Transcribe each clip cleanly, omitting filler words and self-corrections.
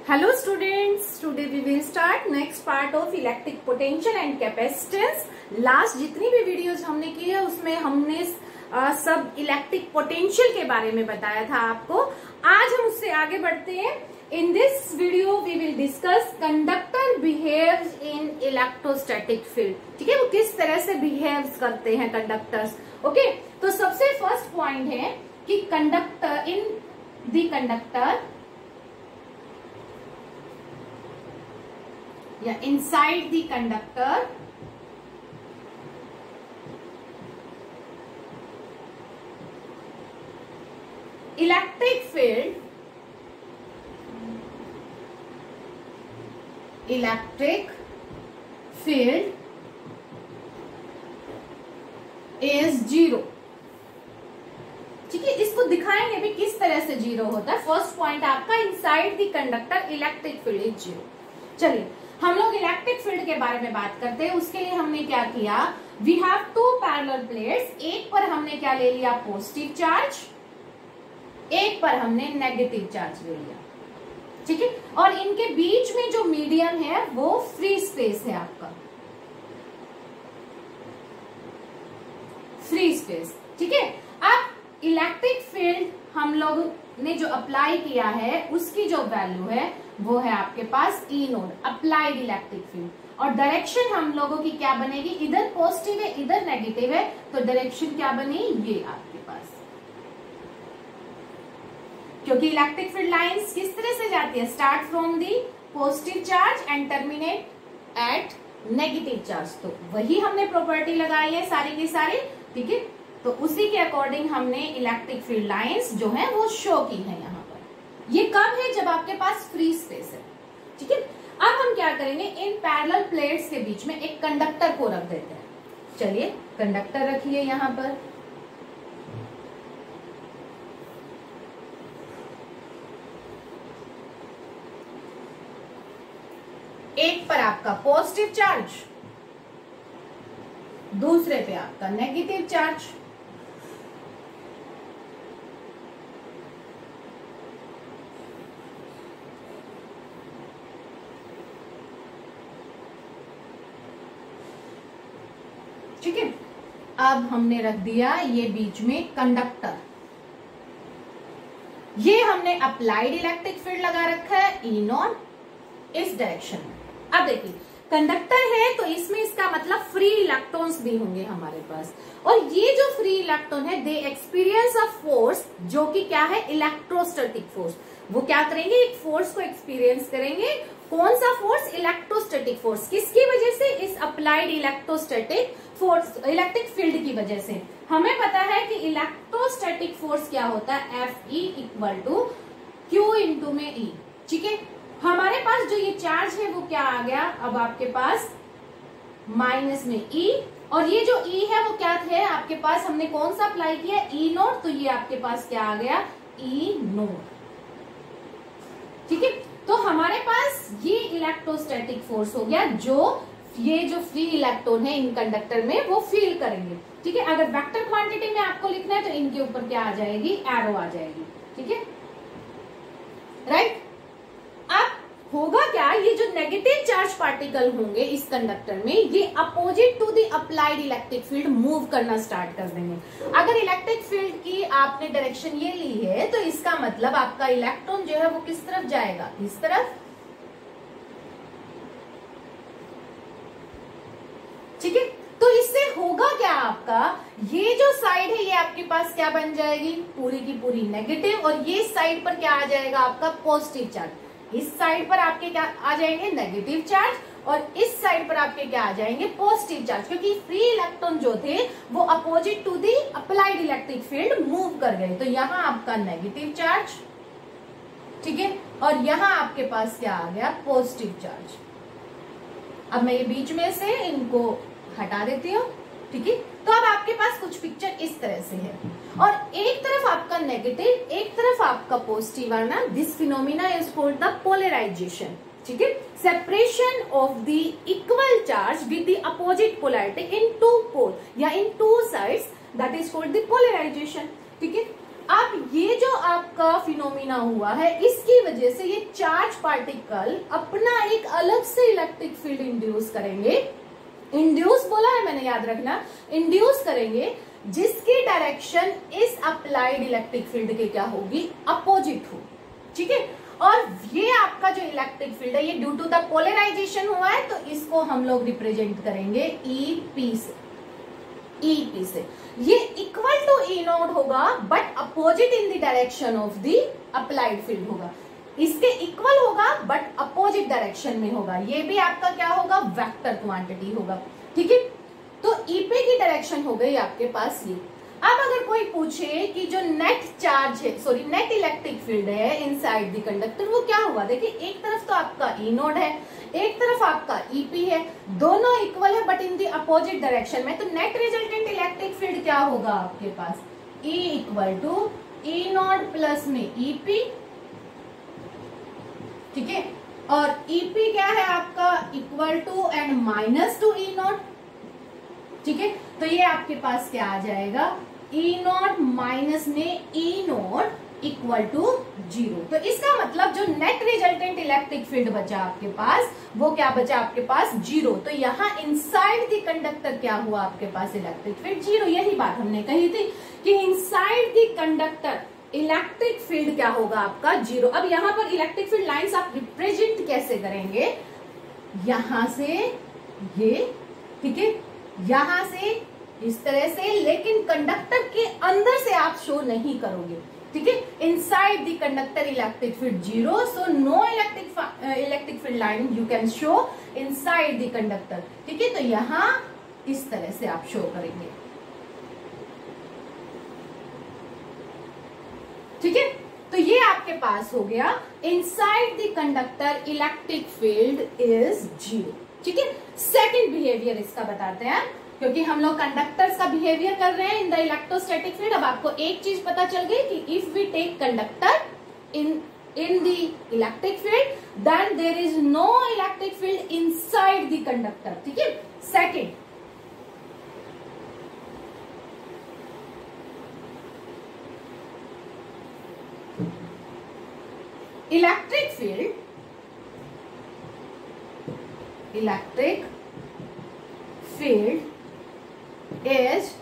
Hello students, today we will start next part of electric potential and capacitance. Last जितनी भी videos हमने की है उसमें हमने सब इलेक्ट्रिक पोटेंशियल के बारे में बताया था आपको। आज हम उससे आगे बढ़ते हैं। In this video we will discuss conductor behaves in electrostatic field. ठीक है, वो किस तरह से बिहेव्स करते हैं कंडक्टर्स। ओके, तो सबसे फर्स्ट पॉइंट है कि कंडक्टर इन द कंडक्टर या inside the conductor electric field is zero। ठीक है, इसको दिखाएंगे भी किस तरह से जीरो होता है। फर्स्ट पॉइंट आपका inside the conductor electric field is zero. चलिए हम लोग इलेक्ट्रिक फील्ड के बारे में बात करते हैं। उसके लिए हमने क्या किया, we have to parallel plates. एक पर हमने क्या ले लिया, पॉजिटिव चार्ज, एक पर हमने नेगेटिव चार्ज ले लिया। ठीक है, और इनके बीच में जो मीडियम है वो फ्री स्पेस है आपका, फ्री स्पेस। ठीक है, अब इलेक्ट्रिक फील्ड हम लोग ने जो अप्लाई किया है उसकी जो वैल्यू है वो है आपके पास E naught, applied electric field. और डायरेक्शन हम लोगों की क्या बनेगी, इधर पॉजिटिव है इधर नेगेटिव है, तो डायरेक्शन क्या बनी, ये आपके पास। क्योंकि इलेक्ट्रिक फील्ड लाइंस किस तरह से जाती है, start from the positive charge and terminate at negative charge. तो वही हमने प्रॉपर्टी लगाई है सारी की सारी। ठीक है, तो उसी के अकॉर्डिंग हमने इलेक्ट्रिक फील्ड लाइंस जो है वो शो की है यहाँ पर। ये कब है, जब आपके पास फ्री स्पेस है। ठीक है, अब हम क्या करेंगे, इन पैरेलल प्लेट्स के बीच में एक कंडक्टर को रख देते हैं। चलिए कंडक्टर रखिए यहां पर। एक पर आपका पॉजिटिव चार्ज, दूसरे पे आपका नेगेटिव चार्ज। ठीक है, अब हमने रख दिया ये बीच में कंडक्टर। ये हमने अप्लाइड इलेक्ट्रिक फील्ड लगा रखा है ई नॉट इस डायरेक्शन में। अब देखिए कंडक्टर है तो इसमें इसका मतलब फ्री इलेक्ट्रॉन्स भी होंगे हमारे पास, और ये जो फ्री इलेक्ट्रॉन है दे एक्सपीरियंस अ फोर्स जो कि क्या है, इलेक्ट्रोस्टैटिक फोर्स। वो क्या करेंगे, एक फोर्स को एक्सपीरियंस करेंगे। कौन सा फोर्स, इलेक्ट्रोस्टैटिक फोर्स। किसकी वजह से, इस applied electrostatic force, electric field की वजह से। हमें पता है कि इलेक्ट्रोस्टैटिक फोर्स क्या होता है, F E equal to q into में ई। ठीक है, हमारे पास जो ये चार्ज है वो क्या आ गया, अब आपके पास माइनस में ई, और ये जो ई है वो क्या है आपके पास, हमने कौन सा अप्लाई किया, ई नोट, तो ये आपके पास क्या आ गया, ई नोट। ठीक है, तो हमारे पास ये इलेक्ट्रोस्टैटिक फोर्स हो गया जो ये जो फ्री इलेक्ट्रॉन है इन कंडक्टर में वो फील करेंगे। ठीक है, अगर वेक्टर क्वांटिटी में आपको लिखना है तो इनके ऊपर क्या आ जाएगी, एरो आ जाएगी। ठीक है, राइट। अब होगा क्या, ये जो नेगेटिव चार्ज पार्टिकल होंगे इस कंडक्टर में, ये opposite to the applied electric field move करना स्टार्ट कर देंगे। अगर इलेक्ट्रिक फील्ड की आपने डायरेक्शन ये ली है तो इसका मतलब आपका इलेक्ट्रॉन जो है वो किस तरफ जाएगा, इस तरफ। ठीक है, तो इससे होगा क्या, आपका ये जो साइड है ये आपके पास क्या बन जाएगी, पूरी की पूरी नेगेटिव, और ये साइड पर क्या आ जाएगा आपका पॉजिटिव चार्ज। इस साइड पर आपके क्या आ जाएंगे, नेगेटिव चार्ज, और इस साइड पर आपके क्या आ जाएंगे, पॉजिटिव चार्ज। क्योंकि फ्री इलेक्ट्रॉन जो थे वो opposite to the applied electric field move कर गए, तो यहाँ आपका नेगेटिव चार्ज। ठीक है, और यहाँ आपके पास क्या आ गया, पॉजिटिव चार्ज। अब मैं ये बीच में से इनको हटा देती हूँ। ठीक है, तो अब आपके पास कुछ पिक्चर इस तरह से है, और एक तरफ आपका नेगेटिव, एक तरफ आपका पॉजिटिव आना। This phenomena is called the polarisation. ठीक है, separation of the equal charge with the opposite polarity in two pole या in two sides, that is called the polarisation. ठीक है, अब ये जो आपका फिनोमिना हुआ है, इसकी वजह से ये चार्ज पार्टिकल अपना एक अलग से इलेक्ट्रिक फील्ड इंड्यूस करेंगे। इंड्यूस बोला है मैंने, याद रखना, इंड्यूस करेंगे, जिसकी डायरेक्शन इस अप्लाइड इलेक्ट्रिक फील्ड के क्या होगी, अपोजिट हो। ठीक है, और ये आपका जो इलेक्ट्रिक फील्ड है ये ड्यू टू द पोलराइजेशन हुआ है, तो इसको हम लोग रिप्रेजेंट करेंगे ईपी से। ईपी से ये इक्वल टू ई नॉट होगा, but opposite in the direction of the applied field होगा। इसके इक्वल होगा बट अपोजिट डायरेक्शन में होगा। ये भी आपका क्या होगा, वेक्टर क्वांटिटी होगा। ठीक है, तो ईपी की डायरेक्शन हो गई आपके पास ये। अब अगर कोई पूछे कि जो नेट चार्ज है, सॉरी नेट इलेक्ट्रिक फील्ड है इनसाइड द कंडक्टर, वो क्या हुआ, देखिए एक तरफ तो आपका ई नोड है, एक तरफ आपका ईपी है, दोनों इक्वल है but in the opposite direction में, तो नेट रिजल्टेंट इलेक्ट्रिक फील्ड क्या होगा आपके पास, E equal to E naught plus में ईपी। ठीक है, और ईपी क्या है आपका, equal to and minus two E naught. ठीक है, तो ये आपके पास क्या आ जाएगा, ई नॉट माइनस में ई नॉट इक्वल टू 0। तो इसका मतलब जो नेट रिजल्टेंट इलेक्ट्रिक फील्ड बचा आपके पास, वो क्या बचा आपके पास, 0। तो यहाँ इनसाइड द कंडक्टर क्या हुआ आपके पास, इलेक्ट्रिक फील्ड 0। यही बात हमने कही थी कि inside the conductor electric field क्या होगा आपका, 0। अब यहाँ पर इलेक्ट्रिक फील्ड लाइंस आप रिप्रेजेंट कैसे करेंगे, यहां से ये, ठीक है, यहां से इस तरह से, लेकिन कंडक्टर के अंदर से आप शो नहीं करोगे। ठीक है, inside the conductor electric field 0, so no electric field line you can show inside the conductor. ठीक है, तो यहां इस तरह से आप शो करेंगे। ठीक है, तो ये आपके पास हो गया inside the conductor electric field is 0। ठीक है, सेकंड बिहेवियर इसका बताते हैं, क्योंकि हम लोग कंडक्टर्स का बिहेवियर कर रहे हैं इन द इलेक्ट्रोस्टैटिक फील्ड। अब आपको एक चीज पता चल गई कि if we take conductor in the electric field, then there is no electric field inside the conductor. ठीक है, second, electric field is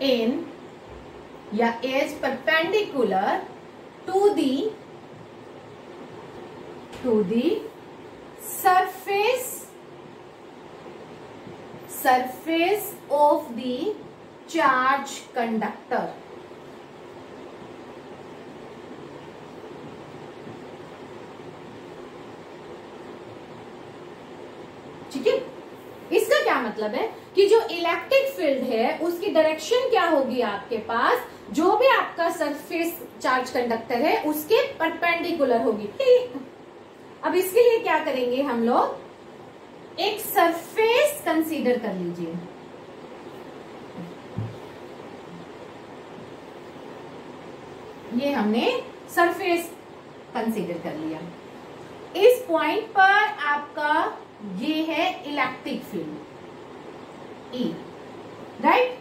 in या is perpendicular to the surface of the charge conductor। ठीक है, इसका क्या मतलब है कि जो इलेक्ट्रिक फील्ड है उसकी डायरेक्शन क्या होगी आपके पास, जो भी आपका सरफेस चार्ज कंडक्टर है उसके परपेंडिकुलर होगी। अब इसके लिए क्या करेंगे हम लोग, एक सरफेस कंसीडर कर लीजिए। ये हमने सरफेस कंसीडर कर लिया। इस पॉइंट पर आपका ये है इलेक्ट्रिक फील्ड E, राइट,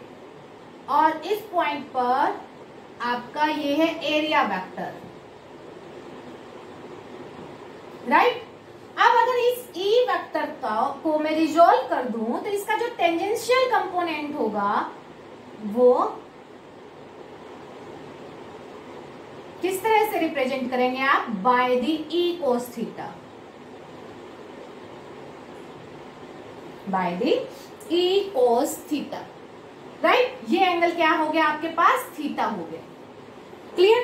और इस पॉइंट पर आपका ये है एरिया वेक्टर, राइट। अब अगर इस E वेक्टर को मैं रिजोल्व कर दूं तो इसका जो टेंजेंशियल कंपोनेंट होगा वो किस तरह से रिप्रेजेंट करेंगे आप, by the E cos theta, by the E cos theta, right. ये एंगल क्या हो गया आपके पास, थीटा हो गया, क्लियर।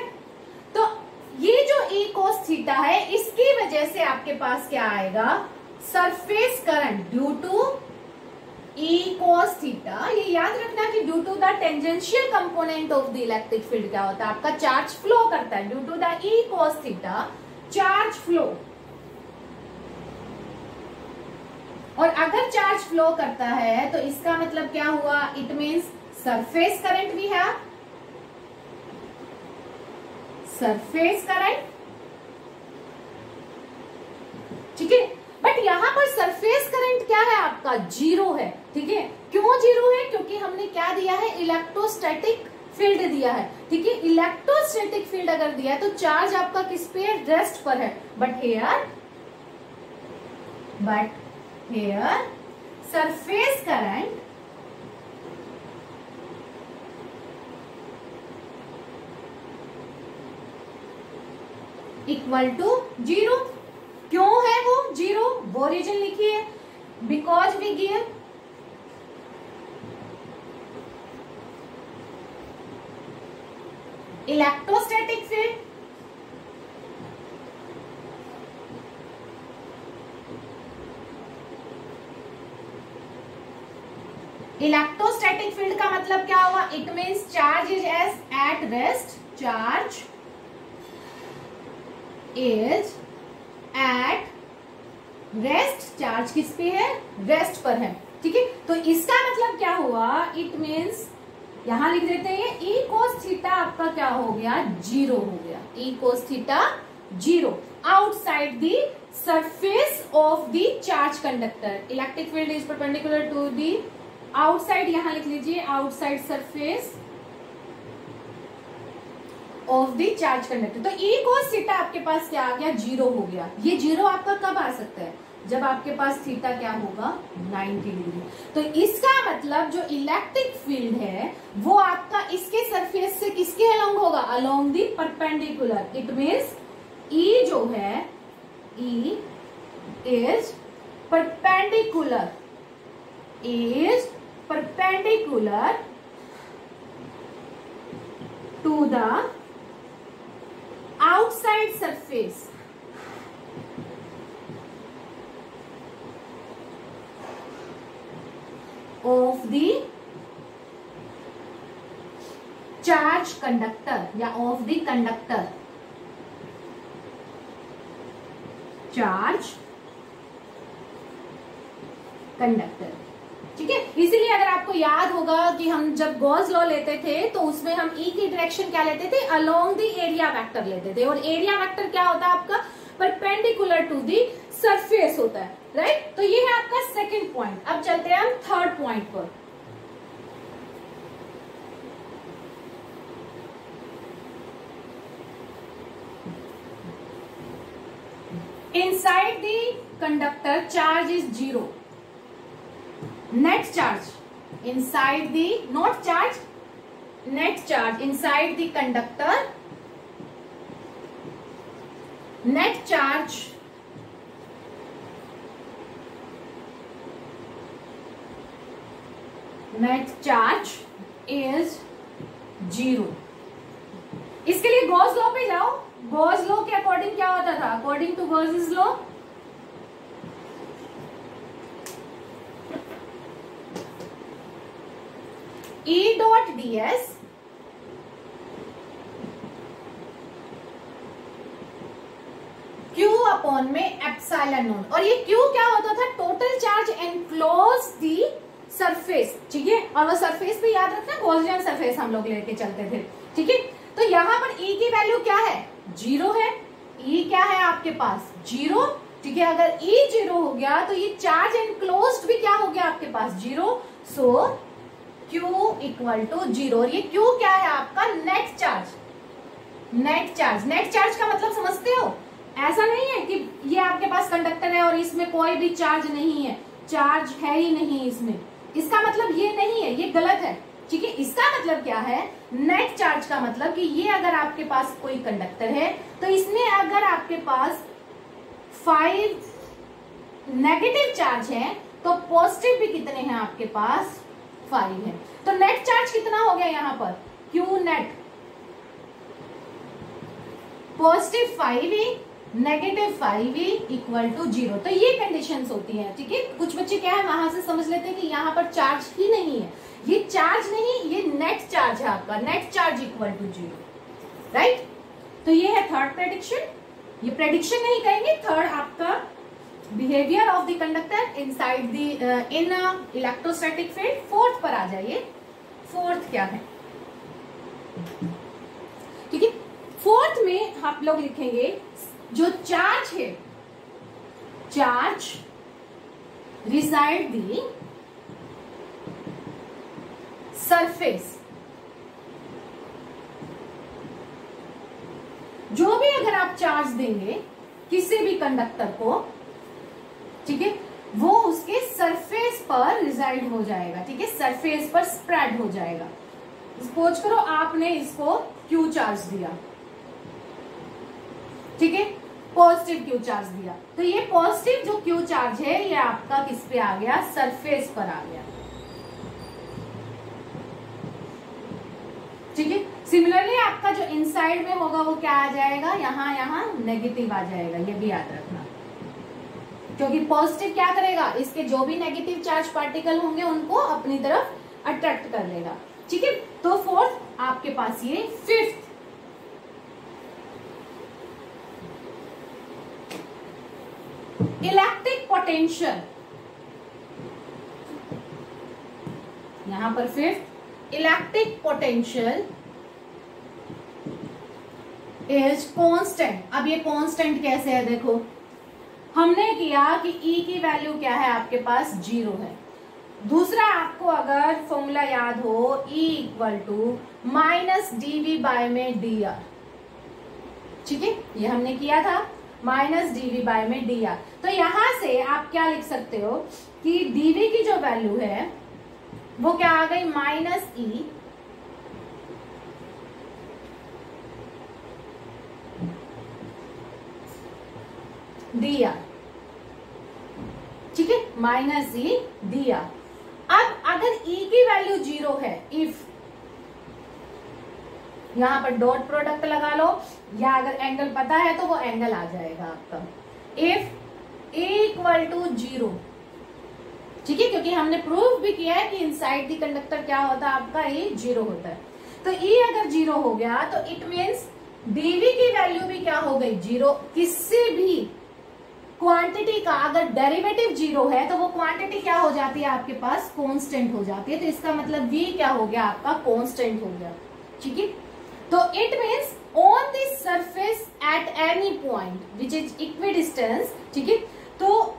तो ये जो E cos थीटा है इसकी वजह से आपके पास क्या आएगा, surface current due to E cos theta. ये याद रखना कि due to the tangential component of the electric field क्या होता है, आपका चार्ज फ्लो करता है, due to the E cos theta charge flow. और अगर चार्ज फ्लो करता है तो इसका मतलब क्या हुआ, इट मीन्स सरफेस करंट भी है, सरफेस करंट, ठीक है। बट यहां पर सरफेस करंट क्या है आपका, 0 है, ठीक है। क्यों जीरो है? क्योंकि हमने क्या दिया है, इलेक्ट्रोस्टैटिक फील्ड दिया है, ठीक है। इलेक्ट्रोस्टैटिक फील्ड अगर दिया है तो चार्ज आपका किस पे है, रेस्ट पर है। But here surface current equal to zero. क्यों है वो जीरो, वो रीजन लिखिए। Because we give electrostatic field electrostatic field का मतलब क्या हुआ, it means charge is at rest, charge is at rest, charge किस पे है, रेस्ट पर है, ठीक है। तो इसका मतलब क्या हुआ, इट मीन्स यहां लिख देते हैं ई कोस थीटा आपका क्या हो गया, जीरो हो गया। E cos theta zero outside the surface of the charge conductor, electric field is perpendicular to the outside, यहां लिख लीजिए outside surface of the charge conductor. तो ई कोस थीटा आपके पास क्या आ गया, जीरो हो गया। ये जीरो आपका कब आ सकता है, जब आपके पास थीटा क्या होगा, 90 डिग्री। तो इसका मतलब जो इलेक्ट्रिक फील्ड है वो आपका इसके सरफेस से किसके अलोंग होगा, along the perpendicular. It means E जो है, E is perpendicular, to the outside surface of the charge conductor या of the conductor, charge conductor, ठीक है। इसीलिए अगर आपको याद होगा कि हम जब गॉस लॉ लेते थे तो उसमें हम ई की डायरेक्शन क्या लेते थे, अलोंग द एरिया वेक्टर लेते थे, और एरिया वेक्टर क्या होता है आपका, परपेंडिकुलर टू दी सरफेस होता है, राइट। तो ये है आपका सेकंड पॉइंट। अब चलते हैं हम थर्ड पॉइंट पर। Inside the conductor charge is zero, net charge inside the, not charge, net charge inside the conductor, net charge is zero. इसके लिए गॉस लॉ पे जाओ। गॉस लॉ के अकॉर्डिंग क्या होता था, according to Gauss law E dot ds Q upon में epsilon naught, और ये Q क्या होता था, total charge enclose the surface, ठीक है। और वो सरफेस पे याद रखना गॉसियन सरफेस हम लोग लेके चलते थे, ठीक है। तो यहाँ पर E की वैल्यू क्या है, जीरो है। E क्या है आपके पास, जीरो, ठीक है। अगर E जीरो हो गया तो ये चार्ज एनक्लोज्ड भी क्या हो गया आपके पास, zero. So Q equal to zero. और ये Q क्या है आपका, net charge, net charge. Net charge का मतलब समझते हो, ऐसा नहीं है कि ये आपके पास कंडक्टर है और इसमें कोई भी चार्ज नहीं है, चार्ज है ही नहीं इसमें, इसका मतलब ये नहीं है, ये गलत है, ठीक है। इसका मतलब क्या है, नेट चार्ज का मतलब कि ये अगर आपके पास कोई कंडक्टर है तो इसमें अगर आपके पास 5 नेगेटिव चार्ज है तो पॉजिटिव भी कितने हैं आपके पास, 5 है। तो नेट चार्ज कितना हो गया यहाँ पर, Q net, positive 5e negative 5e equal to zero. तो ये कंडीशंस होती हैं, ठीक है। कुछ बच्चे क्या है वहां से समझ लेते हैं कि यहाँ पर चार्ज ही नहीं है, ये चार्ज नहीं, ये नेट चार्ज है आपका, net charge equal to zero, right. तो ये है थर्ड प्रेडिक्शन, ये प्रेडिक्शन नहीं कहेंगे, थर्ड आपका behaviour of the conductor inside the in electrostatic field. Fourth पर आ जाइए, फोर्थ क्या है, ठीक है। फोर्थ में आप लोग लिखेंगे जो चार्ज है, चार्ज रिसाइड दी सरफेस, जो भी अगर आप चार्ज देंगे किसी भी कंडक्टर को, ठीक है, वो उसके सरफेस पर रिजाइड हो जाएगा, ठीक है, सरफेस पर स्प्रेड हो जाएगा। सपोज करो आपने इसको क्यू चार्ज दिया, ठीक है, पॉजिटिव क्यू चार्ज दिया, तो ये पॉजिटिव जो क्यू चार्ज है ये आपका किस पे आ गया, सरफेस पर आ गया, ठीक है। सिमिलरली आपका जो इनसाइड में होगा वो क्या आ जाएगा, यहाँ नेगेटिव आ जाएगा, ये भी याद रखना, क्योंकि पॉजिटिव क्या करेगा, इसके जो भी नेगेटिव चार्ज पार्टिकल होंगे उनको अपनी तरफ अट्रैक्ट कर लेगा, ठीक है। तो फोर्थ आपके पास ये फिफ्थ, इलेक्ट्रिक पोटेंशियल, यहां पर fifth, electric potential is constant. अब ये कांस्टेंट कैसे है, देखो हमने किया कि E की वैल्यू क्या है आपके पास, 0 है। दूसरा आपको अगर फॉर्मूला याद हो, E equal to minus dV by में dr, ठीक है, ये हमने किया था, माइनस dV बाय में dr। तो यहां से आप क्या लिख सकते हो कि dV की जो वैल्यू है वो क्या आ गई, माइनस E dr, ठीक है, माइनस E dr। अब अगर E की वैल्यू 0 है, इफ यहां पर डॉट प्रोडक्ट लगा लो, या अगर एंगल पता है तो वो एंगल आ जाएगा आपका, इफ E इक्वल टू 0, ठीक है, क्योंकि हमने प्रूव भी किया है कि इनसाइड दी कंडक्टर क्या होता है आपका, E 0 होता है। तो E अगर 0 हो गया तो इट मीन्स dV की वैल्यू भी क्या हो गई, 0। किसी भी क्वांटिटी का अगर डेरिवेटिव 0 है तो वो क्वांटिटी क्या हो जाती है आपके पास, कांस्टेंट हो जाती है। तो इसका मतलब V क्या हो गया आपका, कांस्टेंट हो गया, ठीक है। तो it means on this surface at any point which is equidistance, ठीक है, तो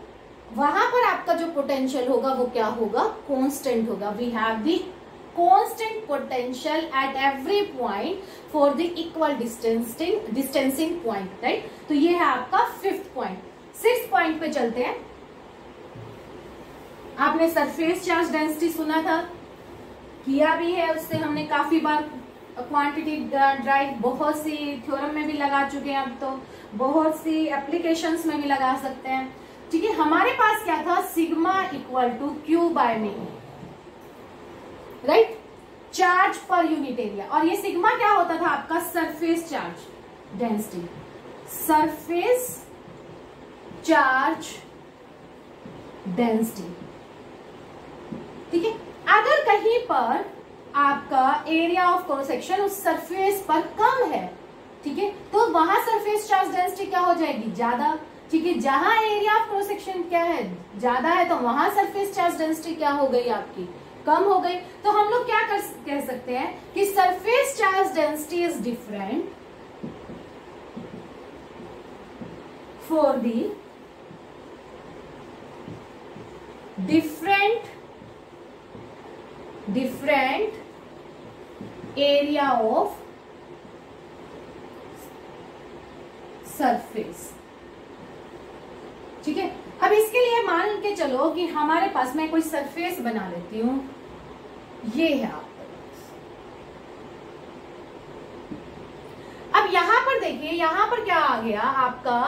वहां पर आपका जो पोटेंशियल होगा वो क्या होगा, कांस्टेंट होगा। We have the constant potential at every point for the equal distancing point, right. तो ये है आपका फिफ्थ पॉइंट। सिक्स्थ पॉइंट पे चलते हैं। आपने सरफेस चार्ज डेंसिटी सुना था, किया भी है, उससे हमने काफी बार क्वांटिटी ड्राइव बहुत सी थ्योरम में भी लगा चुके हैं, अब तो बहुत सी एप्लीकेशंस में भी लगा सकते हैं, ठीक है। हमारे पास क्या था, sigma equal to Q by में, राइट, चार्ज पर यूनिट एरिया। और ये सिग्मा क्या होता था आपका, surface charge density, surface charge density, ठीक है। अगर कहीं पर आपका एरिया ऑफ क्रॉस सेक्शन उस सरफेस पर कम है, ठीक है, तो वहां सरफेस चार्ज डेंसिटी क्या हो जाएगी, ज्यादा, ठीक है। जहां एरिया ऑफ क्रॉस सेक्शन क्या है, ज्यादा है, तो वहां सरफेस चार्ज डेंसिटी क्या हो गई आपकी, कम हो गई। तो हम लोग क्या कह सकते हैं कि surface charge density is different for the different area of surface, ठीक है। अब इसके लिए मान के चलो कि हमारे पास में कोई सरफेस बना लेती हूं, ये है आपके पास। अब यहां पर देखिए, यहां पर क्या आ गया आपका,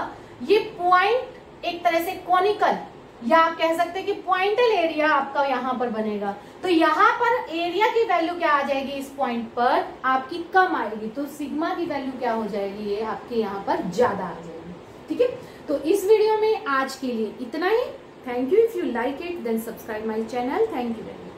ये पॉइंट एक तरह से कॉनिकल, या आप कह सकते हैं कि पॉइंटल एरिया आपका यहां पर बनेगा। तो यहां पर एरिया की वैल्यू क्या आ जाएगी, इस पॉइंट पर आपकी कम आएगी, तो सिग्मा की वैल्यू क्या हो जाएगी, ये आपके यहां पर ज्यादा आ जाएगी, ठीक है। तो इस वीडियो में आज के लिए इतना ही। Thank you. If you like it then subscribe my channel. Thank you very much.